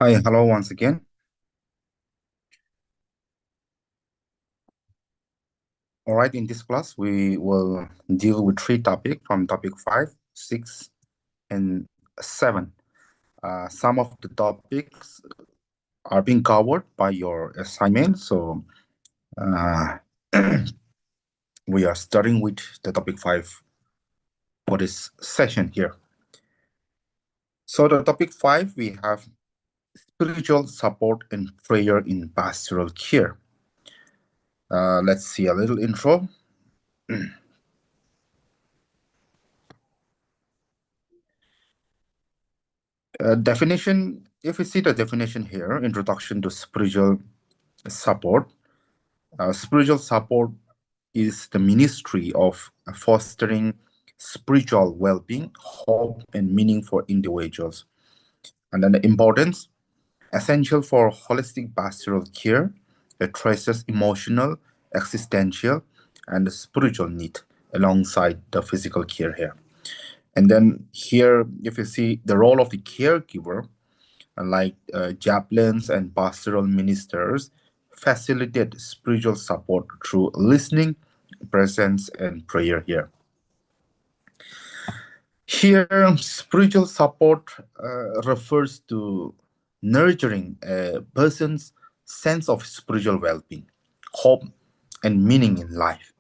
Hi, hello once again. All right, in this class, we will deal with three topics from topic 5, 6, and 7. Some of the topics are being covered by your assignment, so uh, we are starting with the topic 5 for this session here. So the topic 5, we have spiritual support and prayer in pastoral care. Let's see a little intro. Definition, if we see the definition here, introduction to spiritual support. Spiritual support is the ministry of fostering spiritual well-being, hope, and meaning for individuals. And then the importance, essential for holistic pastoral care, addresses emotional, existential, and spiritual need alongside the physical care here. And then here, if you see the role of the caregiver, like chaplains and pastoral ministers, facilitate spiritual support through listening, presence, and prayer here. Here, spiritual support refers to nurturing a person's sense of spiritual well being, hope, and meaning in life.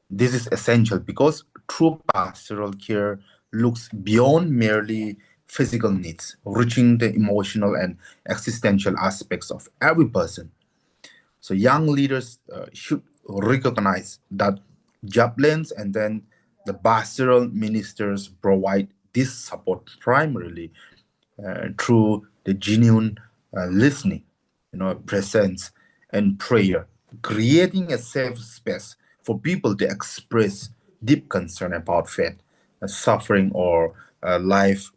This is essential because true pastoral care looks beyond merely physical needs, reaching the emotional and existential aspects of every person. So, young leaders should recognize that chaplains and then the pastoral ministers provide this support primarily through the genuine listening, presence and prayer, creating a safe space for people to express deep concern about faith, suffering, or life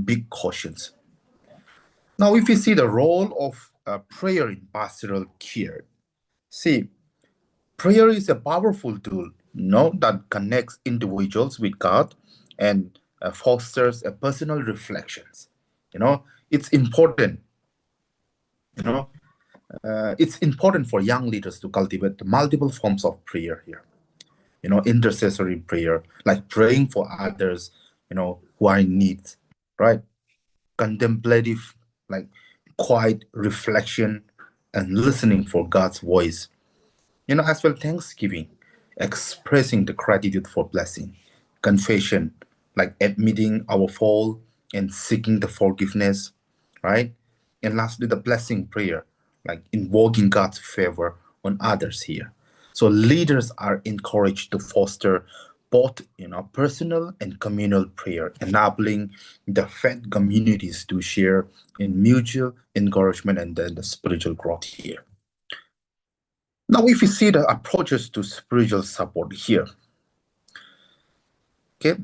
big questions. Now, if you see the role of prayer in pastoral care, see, prayer is a powerful tool, that connects individuals with God and fosters a personal reflections. It's important, you know, it's important for young leaders to cultivate multiple forms of prayer here. Intercessory prayer, like praying for others, who are in need, right? Contemplative, like quiet reflection and listening for God's voice. As well, thanksgiving, expressing the gratitude for blessing, confession, like admitting our fault and seeking the forgiveness, right? And lastly, the blessing prayer, like invoking God's favor on others here. So leaders are encouraged to foster both, personal and communal prayer, enabling the faith communities to share in mutual encouragement and then the spiritual growth here. Now, if you see the approaches to spiritual support here, okay,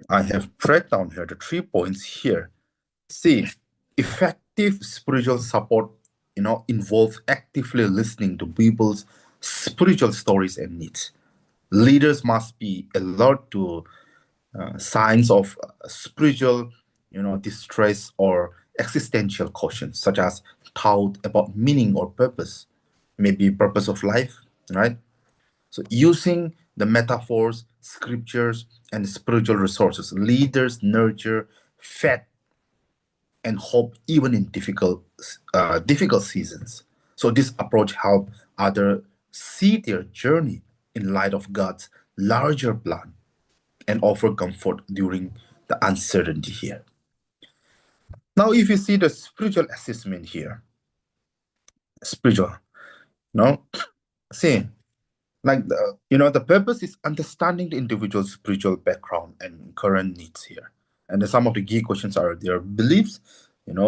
I have break down here the 3 points here. See, effective spiritual support, involves actively listening to people's spiritual stories and needs. Leaders must be alert to signs of spiritual, distress or existential questions, such as doubt about meaning or purpose, maybe purpose of life, right? So, using the metaphors, scriptures, and spiritual resources, leaders nurture faith and hope even in difficult seasons. So, this approach helps others see their journey in light of God's larger plan and offer comfort during the uncertainty here. Now, if you see the spiritual assessment here, spiritual, no, see, like the purpose is understanding the individual's spiritual background and current needs here. And some of the key questions are their beliefs,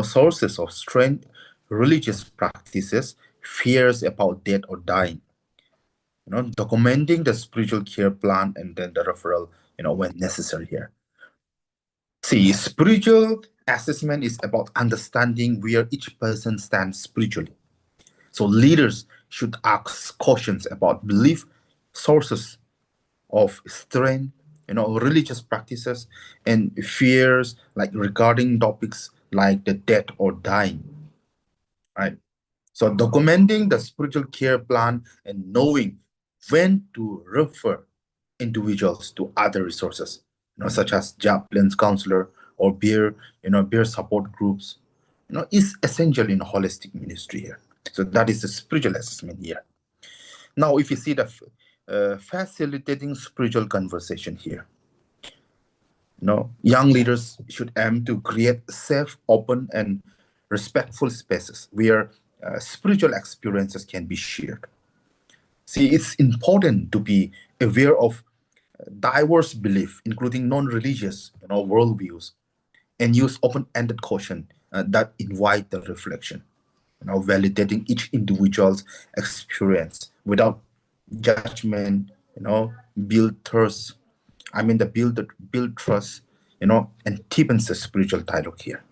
sources of strength, religious practices, fears about death or dying, documenting the spiritual care plan and then the referral, when necessary here. See, spiritual assessment is about understanding where each person stands spiritually. So leaders should ask questions about belief, sources of strength, religious practices, and fears like regarding topics like the dead or dying, right? So documenting the spiritual care plan and knowing when to refer individuals to other resources, such as chaplains, counselor, or peer support groups, is essential in holistic ministry here. So that is the spiritual assessment here. Now, if you see the facilitating spiritual conversation here, young leaders should aim to create safe, open, and respectful spaces where spiritual experiences can be shared. See, it's important to be aware of diverse belief, including non-religious, worldviews, and use open-ended caution that invite the reflection. Validating each individual's experience without judgment, build trust. I mean, the build trust, and deepens the spiritual dialogue here.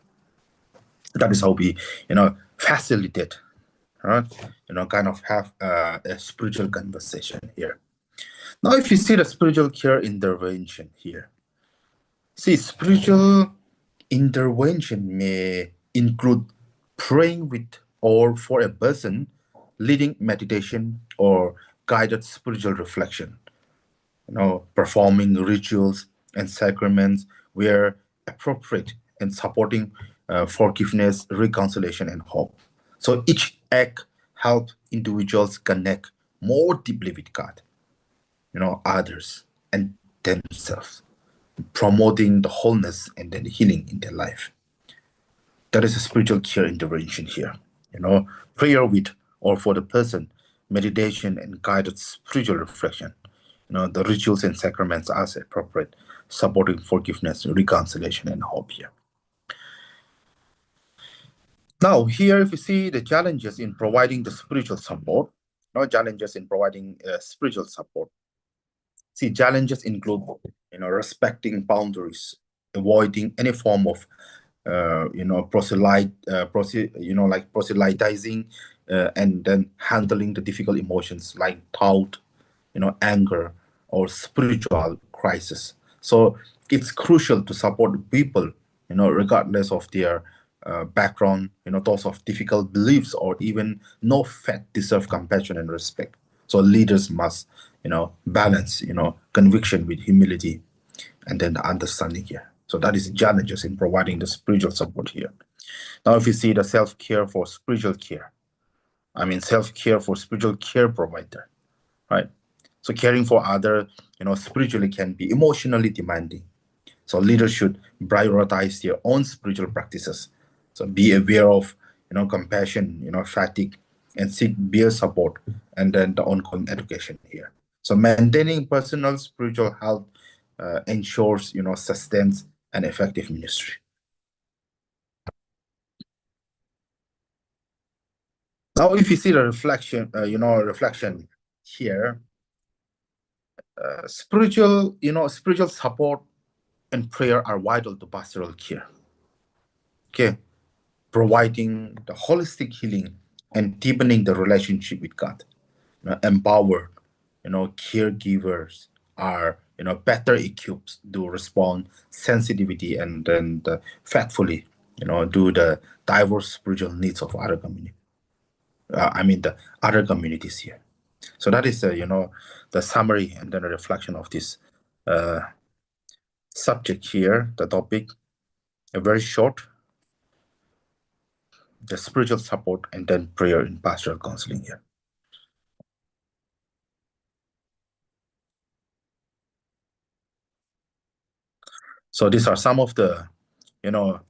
That is how we, facilitate, right? Kind of have a spiritual conversation here. Now, if you see the spiritual care intervention here, see, spiritual intervention may include praying with or for a person, leading meditation or guided spiritual reflection, performing rituals and sacraments where appropriate and supporting forgiveness, reconciliation, and hope. So each act helps individuals connect more deeply with God, others, and themselves, promoting the wholeness and then healing in their life. That is a spiritual care intervention here. Prayer with or for the person, meditation and guided spiritual reflection. The rituals and sacraments as appropriate, supporting forgiveness, reconciliation, and hope here. Now, here, if you see the challenges in providing the spiritual support, no challenges in providing spiritual support. See, challenges include, respecting boundaries, avoiding any form of, like proselytizing, and then handling the difficult emotions like doubt, anger, or spiritual crisis. So it's crucial to support people, regardless of their background, thoughts of difficult beliefs or even no faith deserve compassion and respect. So leaders must, balance, conviction with humility and then the understanding here. So that is challenges in providing the spiritual support here. Now, if you see the self-care for spiritual care, I mean self-care for spiritual care provider, right? So caring for other, spiritually can be emotionally demanding. So leaders should prioritize their own spiritual practices. So be aware of, compassion, fatigue, and seek peer support, and then the ongoing education here. So maintaining personal spiritual health ensures, sustains an effective ministry. Now, if you see the reflection here, spiritual support and prayer are vital to pastoral care. Okay, providing the holistic healing and deepening the relationship with God. Empowered, caregivers are, better equipped to respond sensitivity and then faithfully, do the diverse spiritual needs of other community. I mean the other communities here. So that is, the summary and then a reflection of this uh, subject here, the topic, a very short, the spiritual support and then prayer in pastoral counseling here. So these are some of the, you know,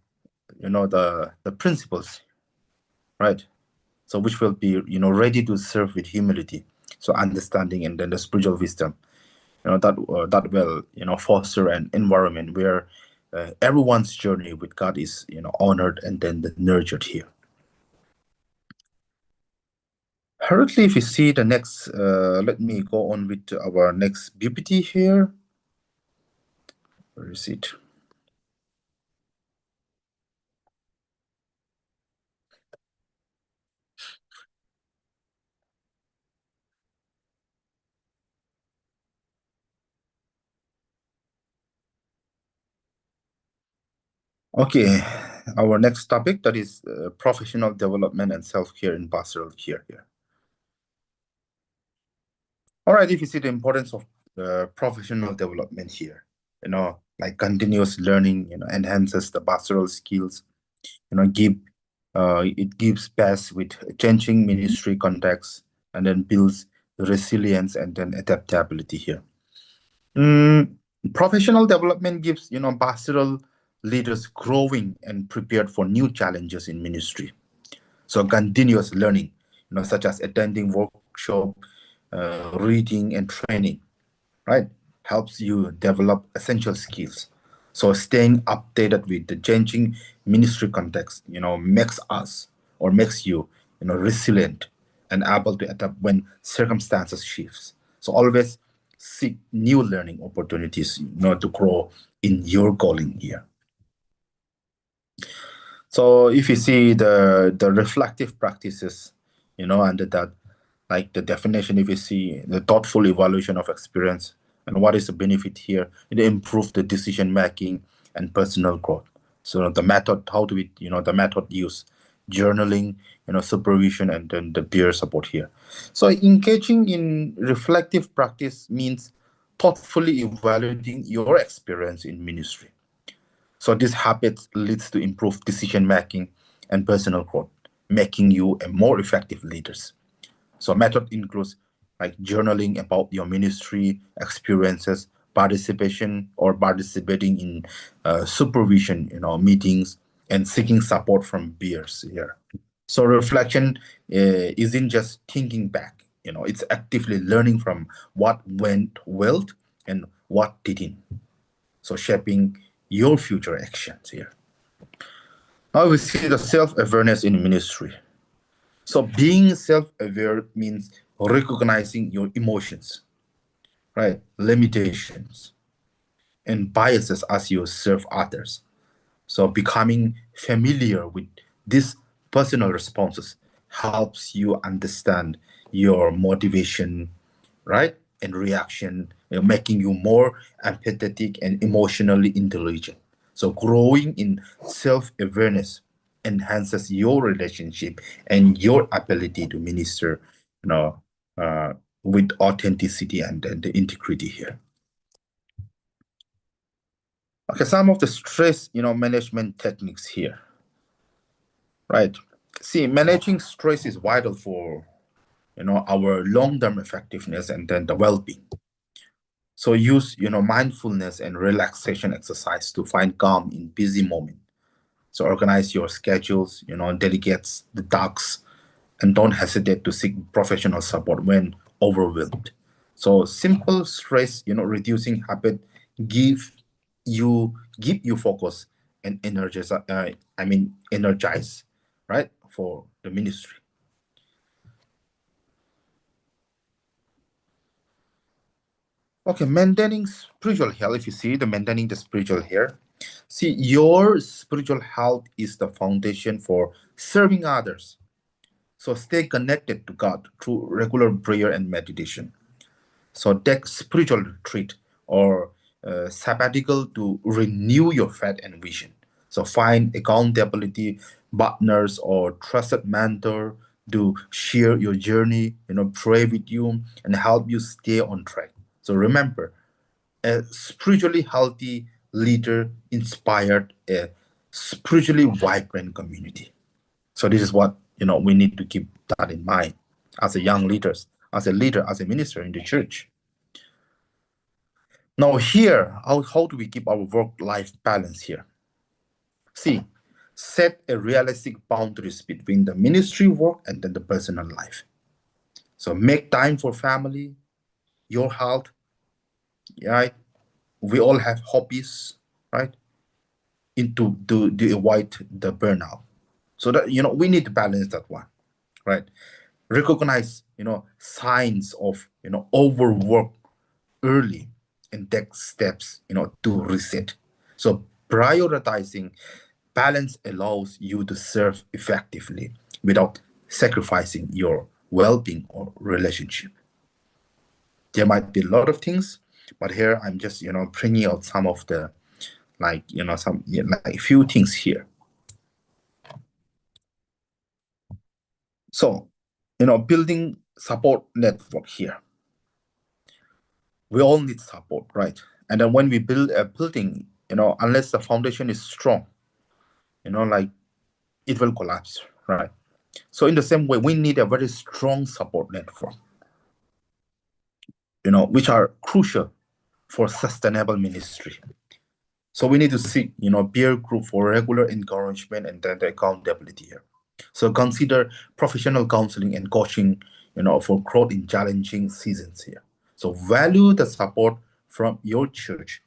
the principles, right? So which will be, ready to serve with humility, so understanding and then the spiritual wisdom, that will, foster an environment where everyone's journey with God is, honored and then nurtured here. Currently, if you see the next, let me go on with our next BPT here. Where is it? Okay. our next topic, that is professional development and self-care in pastoral care here. All right, if you see the importance of professional development here, like continuous learning, enhances the pastoral skills, give it gives pace with changing ministry context and then builds resilience and then adaptability here. Mm, Professional development gives, pastoral leaders growing and prepared for new challenges in ministry. So continuous learning, such as attending workshop, reading and training, right, helps you develop essential skills. So staying updated with the changing ministry context, makes you, resilient and able to adapt when circumstances shifts. So always seek new learning opportunities, to grow in your calling here. So if you see the reflective practices, under that, like the definition, if you see the thoughtful evaluation of experience and what is the benefit here, it improves the decision making and personal growth. So the method, how do we, the method use journaling, supervision, and then the peer support here. So engaging in reflective practice means thoughtfully evaluating your experience in ministry. So this habit leads to improved decision making and personal growth, making you a more effective leader. So method includes like journaling about your ministry experiences, participating in supervision, meetings, and seeking support from peers here. So reflection isn't just thinking back, it's actively learning from what went well and what didn't. So shaping your future actions here. Now we see the self-awareness in ministry. So being self-aware means recognizing your emotions, right? Limitations and biases as you serve others. So becoming familiar with these personal responses helps you understand your motivation, right? And reaction, making you more empathetic and emotionally intelligent. So growing in self-awareness enhances your relationship and your ability to minister, you know, uh, with authenticity and the integrity here. Okay, some of the stress, management techniques here, right? See, managing stress is vital for, our long-term effectiveness and then the well-being. So use, mindfulness and relaxation exercise to find calm in busy moment. So organize your schedules, delegate the tasks, and don't hesitate to seek professional support when overwhelmed. So simple stress, reducing habit give give you focus and energize, right, for the ministry. Okay, maintaining spiritual health. If you see the maintaining the spiritual here, see your spiritual health is the foundation for serving others. So stay connected to God through regular prayer and meditation. So take spiritual retreat or sabbatical to renew your faith and vision. So find accountability partners or trusted mentor to share your journey, pray with you and help you stay on track. So remember, a spiritually healthy leader inspired a spiritually vibrant community. So this is what we need to keep that in mind as a young leaders, as a leader, as a minister in the church. Now here, how do we keep our work-life balance here? See, set a realistic boundaries between the ministry work and then the personal life. So make time for family, your health, right? We all have hobbies, right? Into to avoid the burnout. So that we need to balance that one, right? Recognize signs of overwork early and take steps to reset. So prioritizing balance allows you to serve effectively without sacrificing your well-being or relationship. There might be a lot of things, but here I'm just bringing out some of the, like some, like few things here. So, building support network here. We all need support, right? And then when we build a building, unless the foundation is strong, like it will collapse, right? So in the same way, we need a very strong support network, which are crucial for sustainable ministry. So we need to seek, peer group for regular encouragement and then the accountability here. So consider professional counseling and coaching, for growth in challenging seasons here. So value the support from your church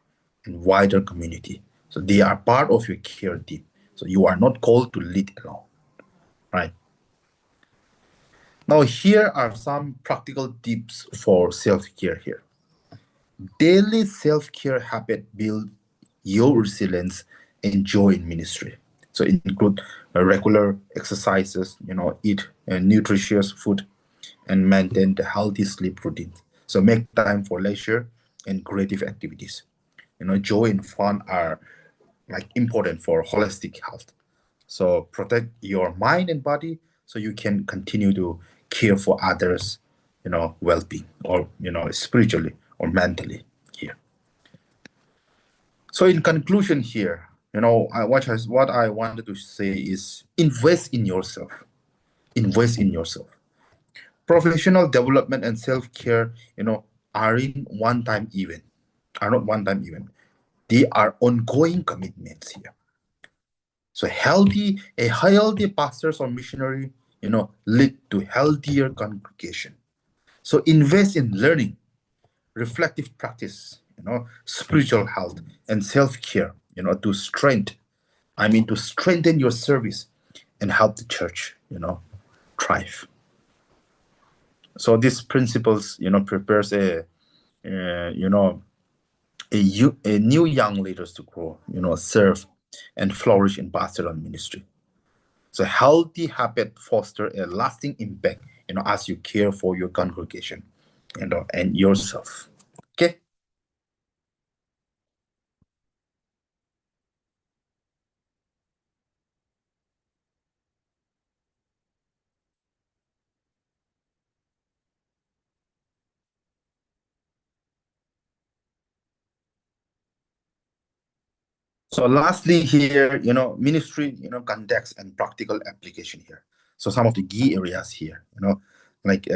and wider community. So they are part of your care team. So you are not called to lead alone, right? Now here are some practical tips for self-care here. Daily self-care habit build your resilience and joy in ministry. So include regular exercises, eat nutritious food, and maintain the healthy sleep routine. So make time for leisure and creative activities. Joy and fun are like important for holistic health. So protect your mind and body so you can continue to care for others, well-being or spiritually or mentally here. So in conclusion here, what I wanted to say is invest in yourself. Invest in yourself. Professional development and self-care, are in one-time event, are not one-time event. They are ongoing commitments here. So a healthy pastors or missionary, lead to healthier congregation. So invest in learning, reflective practice, spiritual health and self-care, to strengthen your service and help the church, thrive. So these principles, prepares you know, a new young leaders to grow, serve and flourish in pastoral ministry. So healthy habit foster a lasting impact, as you care for your congregation, and yourself. Okay. So lastly here, ministry, context and practical application here. So some of the key areas here, like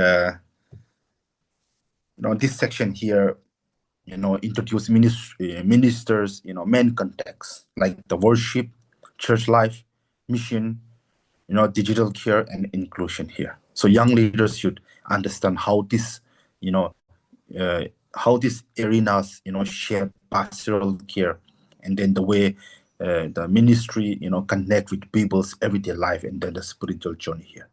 this section here, introduce ministers, main context like the worship, church life, mission, digital care and inclusion here. So young leaders should understand you know, uh, how these arenas, shape pastoral care, and then the way the ministry, connect with people's everyday life and then the spiritual journey here.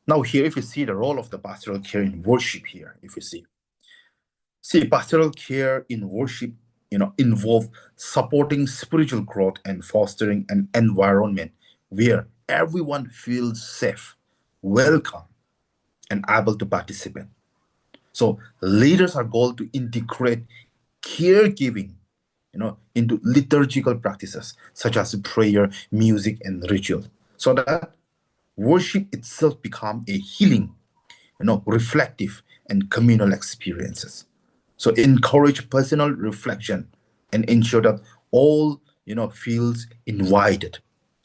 Now here, if you see the role of the pastoral care in worship here, if you see pastoral care in worship, involve supporting spiritual growth and fostering an environment where everyone feels safe, welcome, and able to participate. So leaders are called to integrate caregiving, into liturgical practices such as prayer, music, and ritual, so that worship itself become a healing, reflective and communal experiences. So encourage personal reflection and ensure that all, feels invited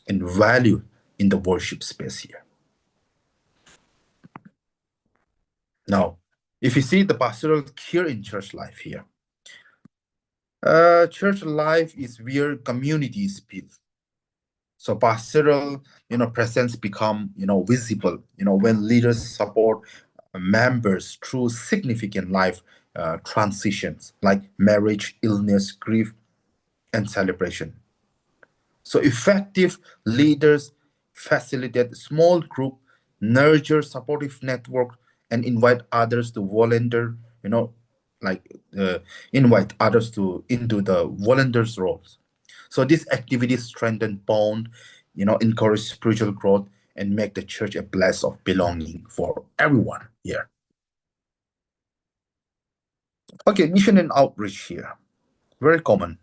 and valued in the worship space here. Now, if you see the pastoral care in church life here, church life is where community is built. So pastoral, presence become, visible, when leaders support members through significant life transitions like marriage, illness, grief, and celebration. So effective leaders facilitate small group, nurture supportive network, and you know, like invite others to into the volunteers roles. So these activities strengthen bond, encourage spiritual growth, and make the church a place of belonging for everyone here. Okay, mission and outreach here. Very common.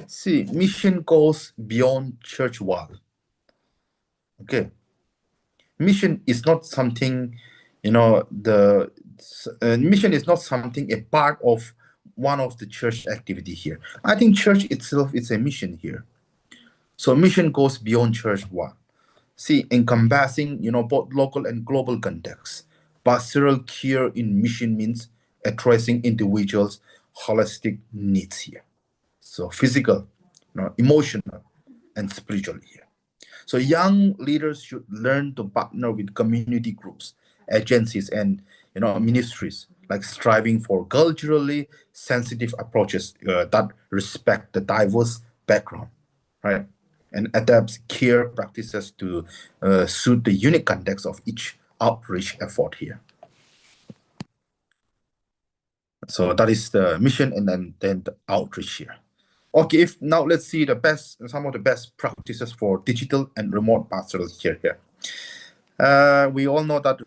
See, mission goes beyond church wall. Okay. mission is not something, the mission is not something a part of one of the church activity here. I think church itself is a mission here. So mission goes beyond church one. See, encompassing, both local and global contexts. Pastoral care in mission means addressing individuals' holistic needs here. So physical, emotional, and spiritual here. So young leaders should learn to partner with community groups, agencies, and ministries, like striving for culturally sensitive approaches that respect the diverse background, right? And adapts care practices to suit the unique context of each outreach effort here. So that is the mission, and then the outreach here. Okay, if now let's see some of the best practices for digital and remote pastoral care here. We all know that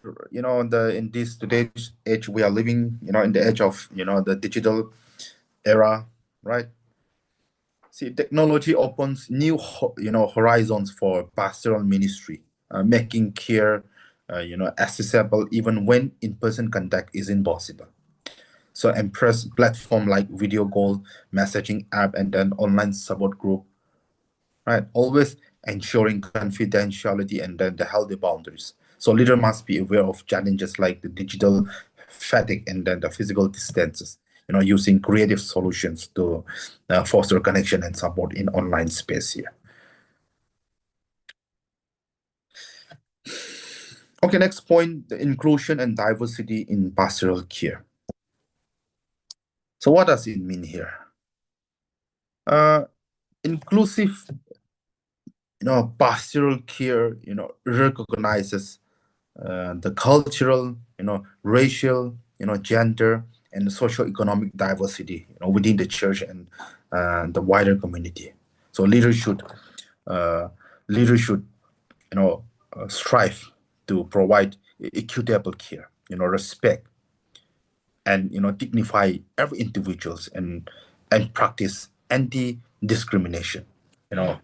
in this today's age we are living, in the age of the digital era, right? See, technology opens new horizons for pastoral ministry, making care accessible even when in-person contact is impossible. So Empress platform like video call, messaging app, and then online support group, right? Always ensuring confidentiality and then the healthy boundaries. So leader must be aware of challenges like the digital fatigue and then the physical distances. Using creative solutions to foster connection and support in online space here. Okay, next point: the inclusion and diversity in pastoral care. So what does it mean here? Inclusive, pastoral care, recognizes the cultural, racial, gender, and socio-economic diversity, within the church and the wider community. So uh, leaders should, strive to provide equitable care, respect, and dignify every individuals, and practice anti-discrimination.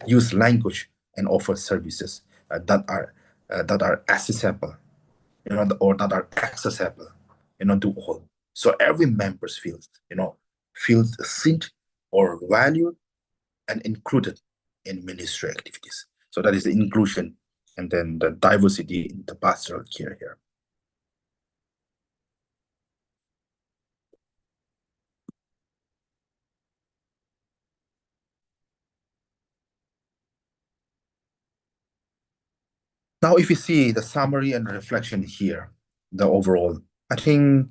Use language and offer services that are accessible, or that are accessible, to all. So every members feels seen or valued and included in ministry activities. So that is the inclusion and then the diversity in the pastoral care here. Now, if you see the summary and reflection here, the overall, I think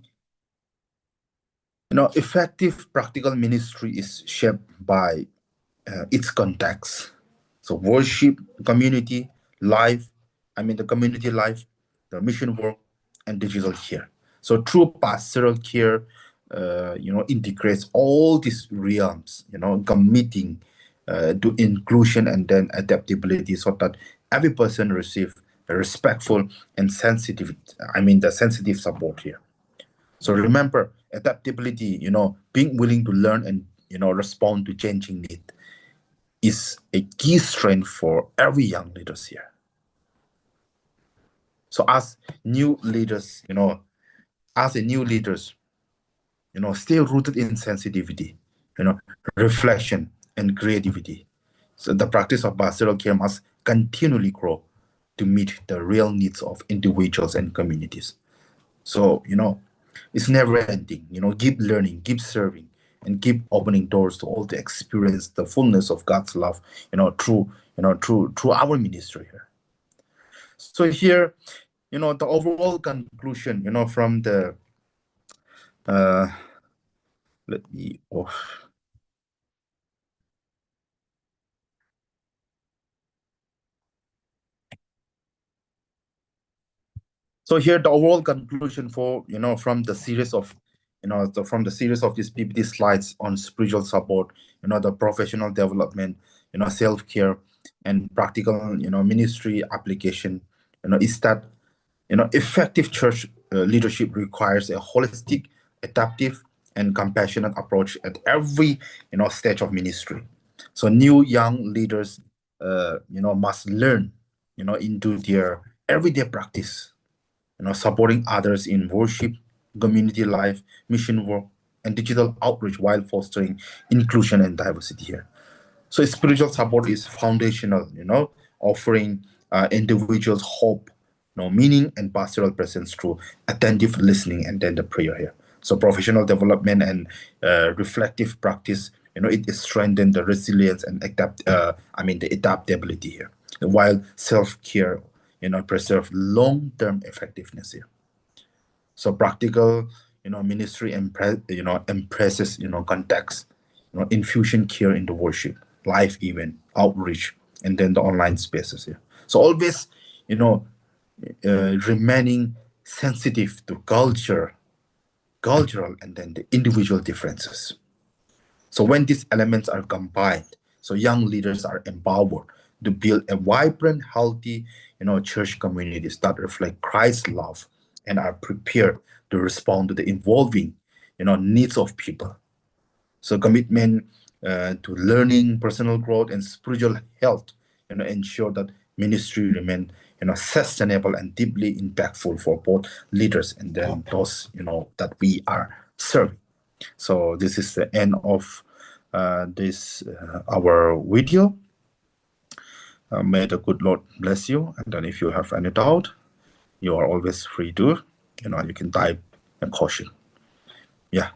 effective practical ministry is shaped by its context. So worship, community, life, the community life, the mission work, and digital care. So true pastoral care, integrates all these realms, committing to inclusion and then adaptability so that every person receive a respectful and sensitive, the sensitive support here. So remember, adaptability, being willing to learn and, respond to changing need is a key strength for every young leaders here. So as new leaders, as a new leaders, stay rooted in sensitivity, reflection and creativity. So the practice of pastoral care must continually grow to meet the real needs of individuals and communities. So, it's never ending, keep learning, keep serving, and keep opening doors to all to experience the fullness of God's love, through our ministry here. So here, the overall conclusion, from the uh let me oh, so here the overall conclusion for from the series of from the series of these PPT slides on spiritual support, the professional development, self-care and practical ministry application, is that effective church leadership requires a holistic, adaptive, and compassionate approach at every stage of ministry. So new young leaders must learn into their everyday practice, supporting others in worship, community life, mission work, and digital outreach while fostering inclusion and diversity here. So spiritual support is foundational, offering individuals hope, meaning and pastoral presence through attentive listening and then the prayer here. So professional development and reflective practice, it strengthens the resilience and the adaptability here. While self-care, preserve long-term effectiveness here. So practical, ministry empresses, context, infusion care in the worship, live event, outreach, and then the online spaces here. So always, you know, remaining sensitive to cultural, and then the individual differences. So when these elements are combined, so young leaders are empowered to build a vibrant, healthy, church communities that reflect Christ's love and are prepared to respond to the evolving, needs of people. So commitment to learning, personal growth, and spiritual health, ensure that ministry remain, sustainable and deeply impactful for both leaders and then those, that we are serving. So this is the end of this our video. May the good Lord bless you. And then if you have any doubt, you are always free to, you can type a caution. Yeah.